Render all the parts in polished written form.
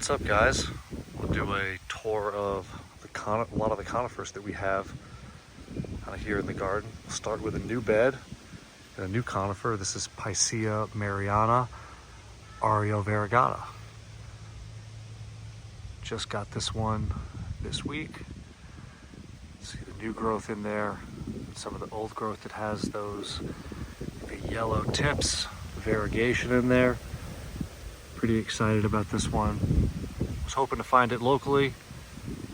What's up, guys? We'll do a tour of a lot of the conifers that we have here in the garden. We'll start with a new bed and a new conifer. This is Pisa Mariana Ario Variegata. Just got this one this week. See the new growth in there. Some of the old growth that has those yellow tips, variegation in there. Pretty excited about this one. Was hoping to find it locally,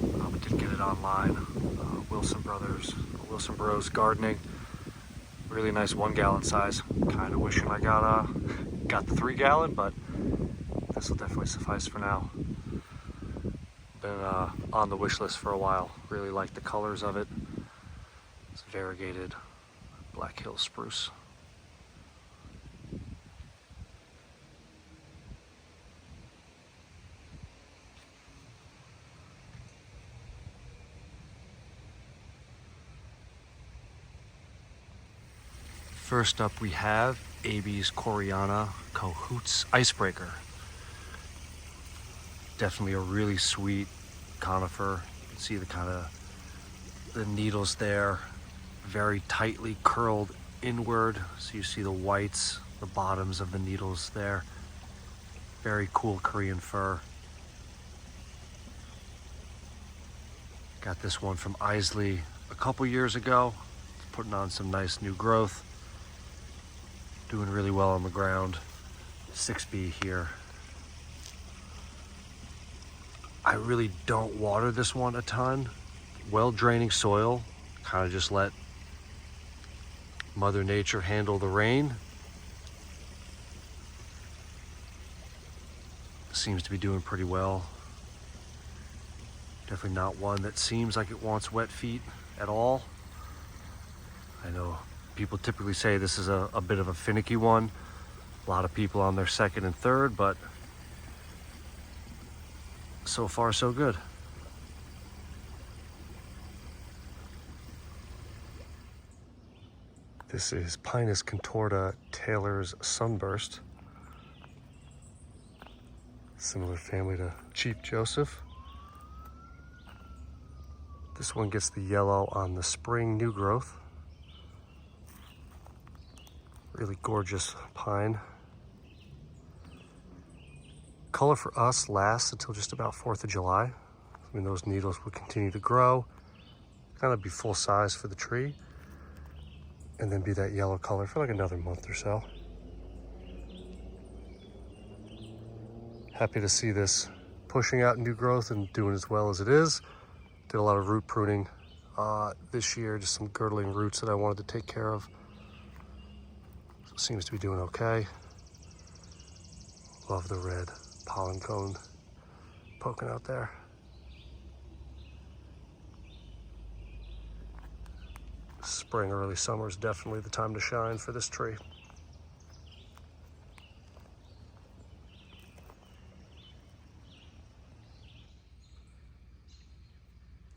but didn't get it online. Wilson Bros Gardening. Really nice 1 gallon size. Kind of wishing I got the 3 gallon, but this will definitely suffice for now. Been on the wish list for a while. Really like the colors of it. It's variegated Black Hills spruce. First up we have Abies Coreana Cahoots Icebreaker. Definitely a really sweet conifer. You can see the needles there, very tightly curled inward. So you see the whites, the bottoms of the needles there. Very cool Korean fir. Got this one from Isley a couple years ago. Putting on some nice new growth. Doing really well on the ground. 6B here. I really don't water this one a ton. Well draining soil. Kind of just let Mother Nature handle the rain. Seems to be doing pretty well. Definitely not one that seems like it wants wet feet at all. I know people typically say this is a bit of a finicky one. A lot of people on their second and third, but so far so good. This is Pinus contorta Taylor's Sunburst. Similar family to Chief Joseph. This one gets the yellow on the spring new growth. Really gorgeous pine. Color for us lasts until just about 4th of July. I mean, those needles will continue to grow, kind of be full size for the tree, and then be that yellow color for like another month or so. Happy to see this pushing out new growth and doing as well as it is. Did a lot of root pruning this year, just some girdling roots that I wanted to take care of. So it seems to be doing okay. Love the red pollen cone poking out there. Spring, early summer is definitely the time to shine for this tree.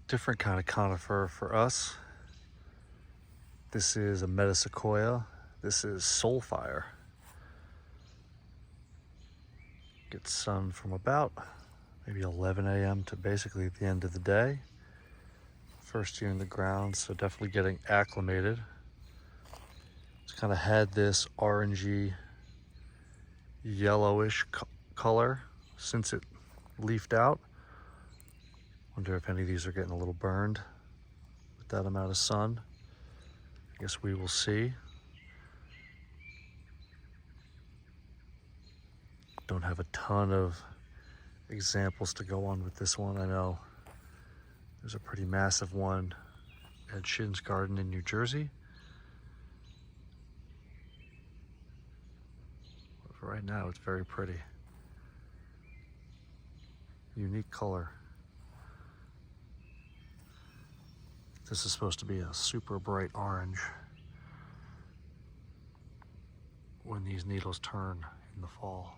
Different kind of conifer for us. This is a metasequoia. This is Soulfire. Gets sun from about maybe 11 a.m. to basically the end of the day. First year in the ground, so definitely getting acclimated. It's kind of had this orangey, yellowish color since it leafed out. Wonder if any of these are getting a little burned with that amount of sun. I guess we will see. Don't have a ton of examples to go on with this one. I know there's a pretty massive one at Shin's Garden in New Jersey. But for right now, it's very pretty. Unique color. This is supposed to be a super bright orange when these needles turn in the fall.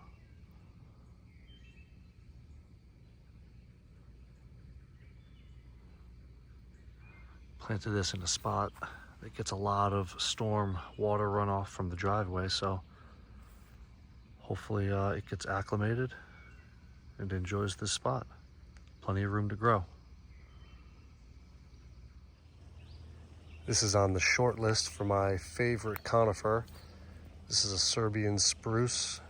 Planted this in a spot that gets a lot of storm water runoff from the driveway, so hopefully it gets acclimated and enjoys this spot. Plenty of room to grow. This is on the short list for my favorite conifer. This is a Serbian spruce,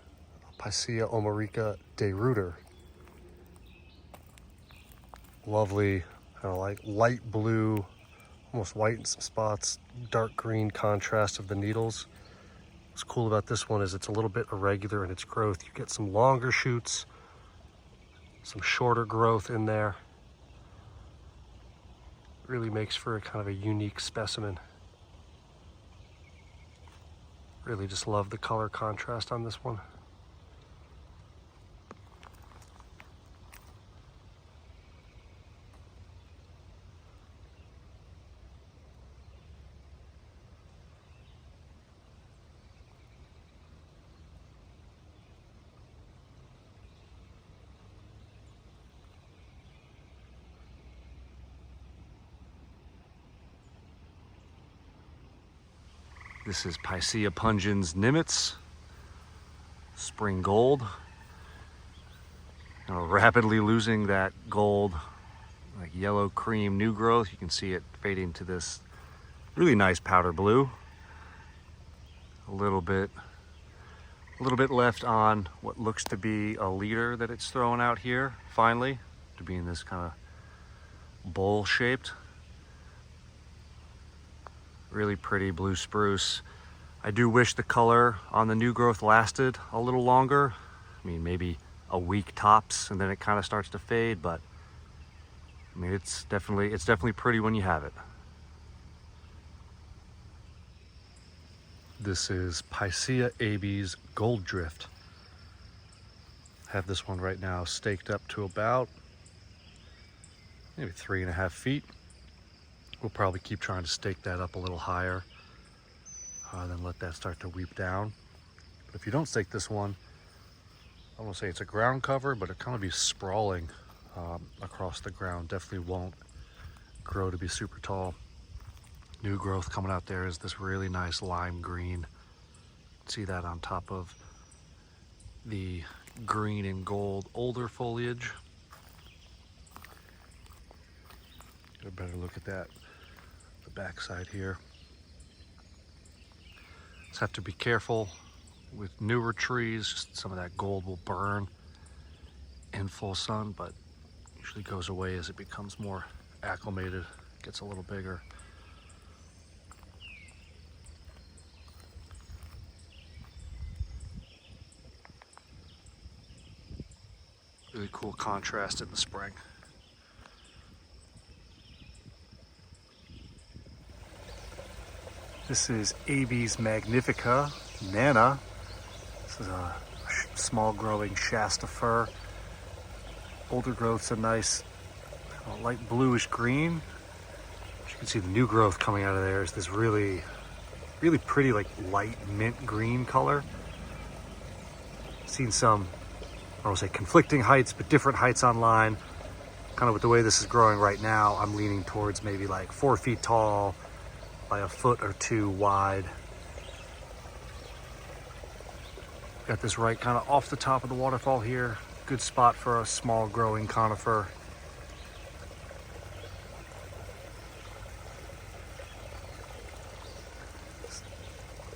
Pisa Omari de Rooter. Lovely, kind of like light blue, almost white in some spots, dark green contrast of the needles. What's cool about this one is it's a little bit irregular in its growth. You get some longer shoots, some shorter growth in there. Really makes for a kind of a unique specimen. Really just love the color contrast on this one. This is Pisa pungens nimitz, spring gold. Rapidly losing that gold, like yellow cream new growth. You can see it fading to this really nice powder blue. A little bit left on what looks to be a leader that it's throwing out here, finally, to be in this kind of bowl shaped. Really pretty blue spruce. I do wish the color on the new growth lasted a little longer. I mean, maybe a week tops, and then it kind of starts to fade, but I mean, it's definitely pretty when you have it. This is Pisa Abies Gold Drift. I have this one right now staked up to about maybe 3.5 feet. We'll probably keep trying to stake that up a little higher, then let that start to weep down. But if you don't stake this one, I won't say it's a ground cover, but it kind of be sprawling across the ground. Definitely won't grow to be super tall. New growth coming out there is this really nice lime green. See that on top of the green and gold older foliage. Get a better look at that. The backside here. Just have to be careful with newer trees. Just some of that gold will burn in full sun, but usually goes away as it becomes more acclimated, gets a little bigger. Really cool contrast in the spring. This is Abies Magnifica, Nana. This is a small growing Shasta fir. Older growth's a nice light bluish green. As you can see, the new growth coming out of there is this really pretty, like light mint green color. Seen some, I don't want to say conflicting heights, but different heights online. Kind of with the way this is growing right now, I'm leaning towards maybe like 4 feet tall by 1 foot or 2 wide. Got this right kind of off the top of the waterfall here. Good spot for a small growing conifer.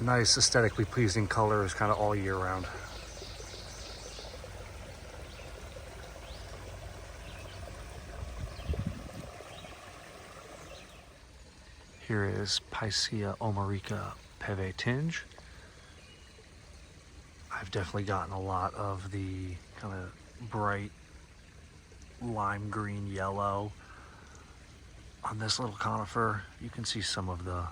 Nice aesthetically pleasing colors kind of all year round. Here is Pisa Omari Peve Tinge. I've definitely gotten a lot of the kind of bright lime green yellow on this little conifer. You can see some of the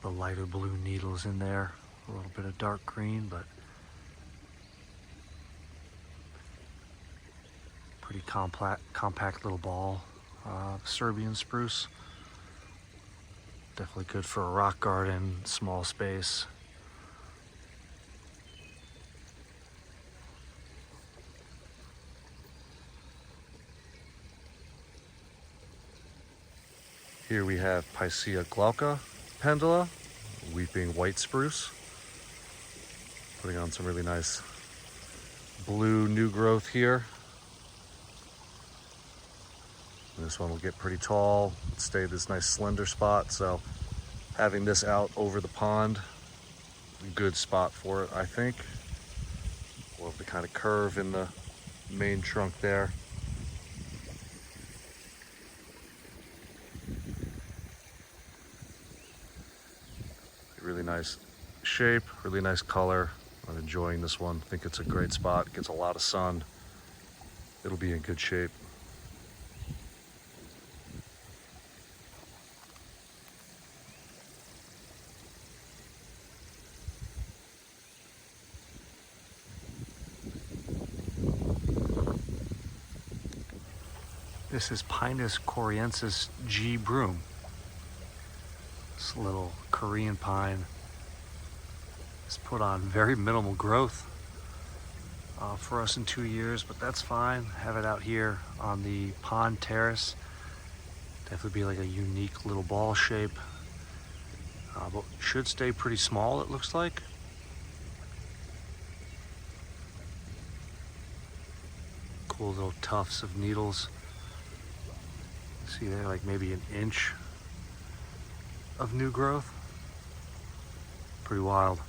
lighter blue needles in there, a little bit of dark green, but pretty compact little ball. Serbian spruce. Definitely good for a rock garden, small space. Here we have Pisa Glaa Pendula, weeping white spruce. Putting on some really nice blue new growth here. This one will get pretty tall, stay this nice slender spot. So having this out over the pond, good spot for it, I think. We'll have the kind of curve in the main trunk there. Really nice shape, really nice color. I'm enjoying this one. I think it's a great spot. Gets a lot of sun. It'll be in good shape. This is Pinus coriensis G Broom. This little Korean pine is put on very minimal growth for us in 2 years, but that's fine. Have it out here on the pond terrace. Definitely be like a unique little ball shape, but should stay pretty small, it looks like. Cool little tufts of needles. See there, like maybe an inch of new growth. Pretty wild.